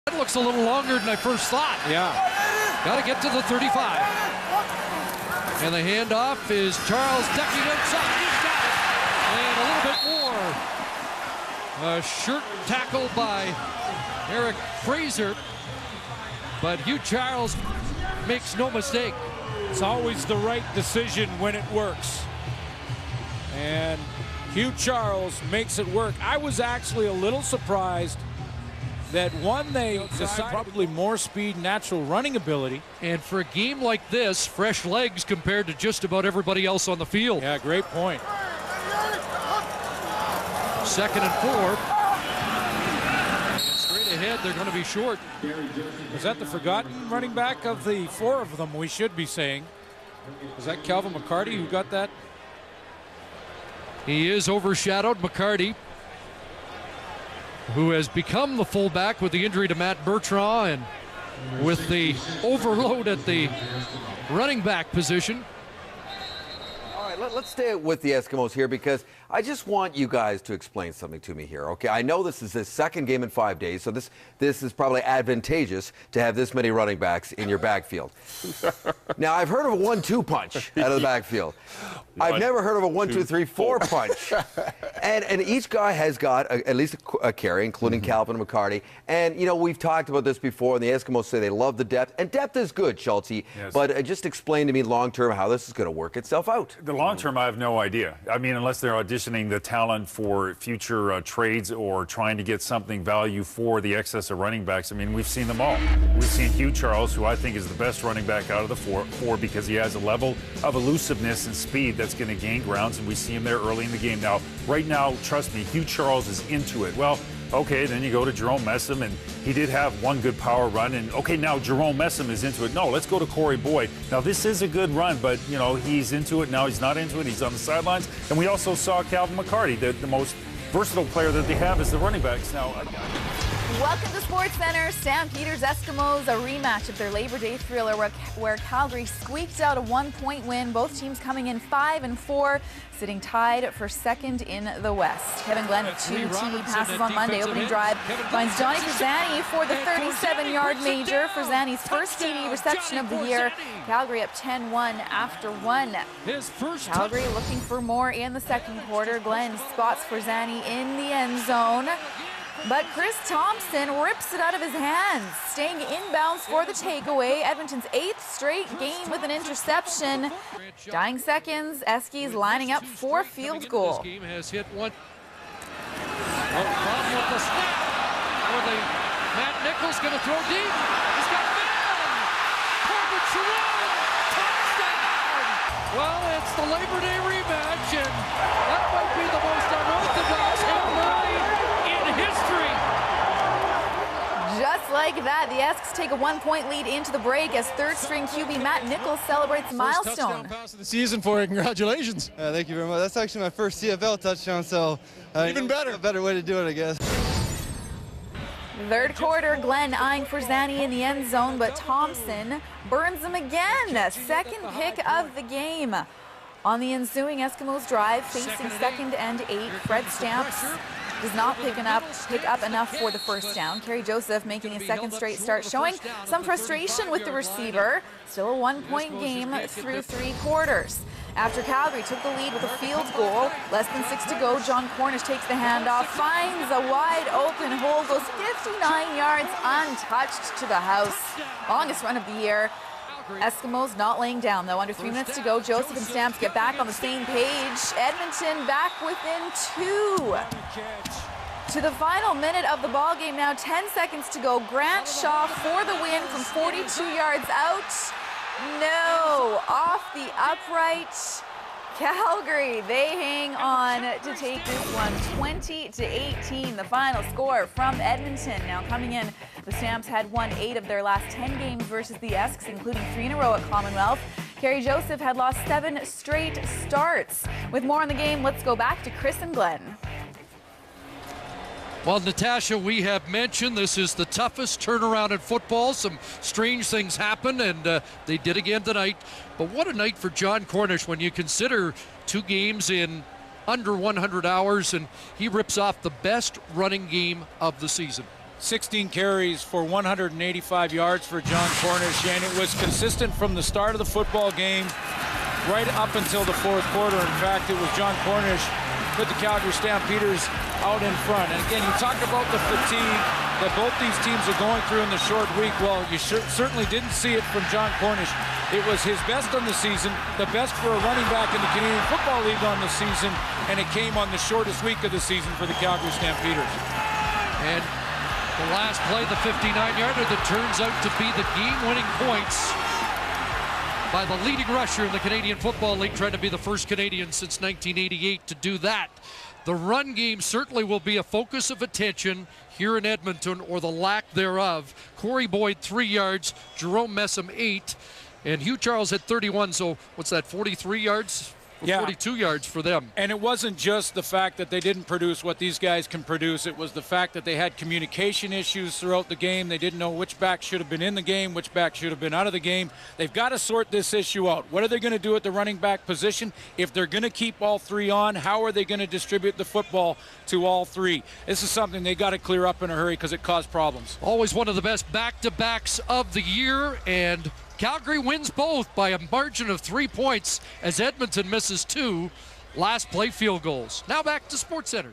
That looks a little longer than I first thought. Yeah. Got to get to the 35. And the handoff is Charles ducking outside. He's got it. And a little bit more. A shirt tackle by Eric Fraser. But Hugh Charles makes no mistake. It's always the right decision when it works. And Hugh Charles makes it work. I was actually a little surprised that they decided probably more speed, natural running ability. And for a game like this, fresh legs compared to just about everybody else on the field. Yeah, great point. 2nd and 4. And straight ahead, they're going to be short. Is that the forgotten running back of the 4 of them, we should be saying? Is that Calvin McCarty who got that? He is overshadowed, McCarty, who has become the fullback with the injury to Matt Bertrand and with the overload at the running back position. All right, let's stay with the Eskimos here because I just want you guys to explain something to me here, okay? I know this is the second game in 5 days, so this is probably advantageous to have this many running backs in your backfield. Now, I've heard of a 1-2 punch out of the backfield. I've never heard of a 1-2-3-4 punch. And each guy has got at least a carry, including Calvin McCarty. And, you know, we've talked about this before, and the Eskimos say they love the depth. And depth is good, Schulte. Yes. But just explain to me long-term how this is going to work itself out. The long-term, I have no idea. I mean, unless they're auditioning the talent for future trades or trying to get something value for the excess of running backs. I mean, we've seen them all. We've seen Hugh Charles, who I think is the best running back out of the four because he has a level of elusiveness and speed that's going to gain grounds, and we see him there early in the game. Now, right now, trust me, Hugh Charles is into it. Well, okay, then you go to Jerome Messam, and he did have one good power run. And, okay, now Jerome Messam is into it. No, let's go to Corey Boyd. Now, this is a good run, but, you know, he's into it. Now he's not into it. He's on the sidelines. And we also saw Calvin McCarty, the most versatile player that they have is the running backs. Now, welcome to SportsCenter. Stampeders Eskimos, a rematch of their Labor Day thriller where Calgary squeaked out a 1-point win. Both teams coming in 5-4, sitting tied for second in the West. Kevin Glenn with 2 TD passes on Monday. Opening drive finds Johnny Frizani for the 37-yard major. Frizani's first TD reception of the year. Calgary up 10-1 after 1. Calgary looking for more in the second quarter. Glenn spots Frizani in the end zone. But Chris Thompson rips it out of his hands, staying inbounds for the takeaway. Edmonton's 8th straight game with an interception. Dying seconds, Eskies lining up for field goal. This game has hit one. Problem with the snap. Matt Nichols going to throw deep. He's got man. Corbett Sherrod. Touchdown. Well, it's the Labor Day rematch, and that might be the most unorthodox Hail Mary in history. Just like that, the Esks take a 1-point lead into the break as third-string QB Matt Nichols celebrates the milestone. Touchdown pass of the season for you. Congratulations. Thank you very much. That's actually my first CFL touchdown, so even better. A better way to do it, I guess. Third quarter, Glenn eyeing Frizani in the end zone, but Thompson burns him again. Second pick of the game. On the ensuing Eskimos drive, facing 2nd and 8, Fred Stamps does not pick up enough for the first down. Kerry Joseph making a second straight start, showing some frustration with the receiver. Still a 1-point game through 3 quarters. After Calgary took the lead with a field goal, less than 6 to go, John Cornish takes the handoff, finds a wide open hole, goes 59 yards untouched to the house. Longest run of the year. Eskimos not laying down, though. Under 3 minutes to go, Joseph and Stamps get back on the same page. Edmonton back within 2. To the final minute of the ball game now, 10 seconds to go. Grant Shaw for the win from 42 yards out. No, off the upright. Calgary, they hang on to take this one 20-18. The final score from Edmonton. Now coming in, the Stamps had won 8 of their last 10 games versus the Esks, including 3 in a row at Commonwealth. Kerry Joseph had lost 7 straight starts. With more on the game, let's go back to Chris and Glenn. Well, Natasha, we have mentioned this is the toughest turnaround in football. Some strange things happen, and they did again tonight. But what a night for John Cornish when you consider 2 games in under 100 hours, and he rips off the best running game of the season. 16 carries for 185 yards for John Cornish, and it was consistent from the start of the football game right up until the fourth quarter. In fact, it was John Cornish put the Calgary Stampeders out in front. And again, you talk about the fatigue that both these teams are going through in the short week. Well, you certainly didn't see it from John Cornish. It was his best on the season, the best for a running back in the Canadian Football League on the season, and it came on the shortest week of the season for the Calgary Stampeders. And the last play, the 59-yarder that turns out to be the game-winning points by the leading rusher in the Canadian Football League, trying to be the first Canadian since 1988 to do that. The run game certainly will be a focus of attention here in Edmonton, or the lack thereof. Corey Boyd 3 yards, Jerome Messam 8, and Hugh Charles had 31, so what's that, 43 yards? Yeah. 42 yards for them. And it wasn't just the fact that they didn't produce what these guys can produce. It was the fact that they had communication issues throughout the game. They didn't know which back should have been in the game, which back should have been out of the game. They've got to sort this issue out. What are they going to do at the running back position? If they're going to keep all three on, how are they going to distribute the football to all three? This is something they got to clear up in a hurry because it caused problems. Always one of the best back-to-backs of the year, and Calgary wins both by a margin of 3 points as Edmonton misses 2 last play field goals. Now back to SportsCenter.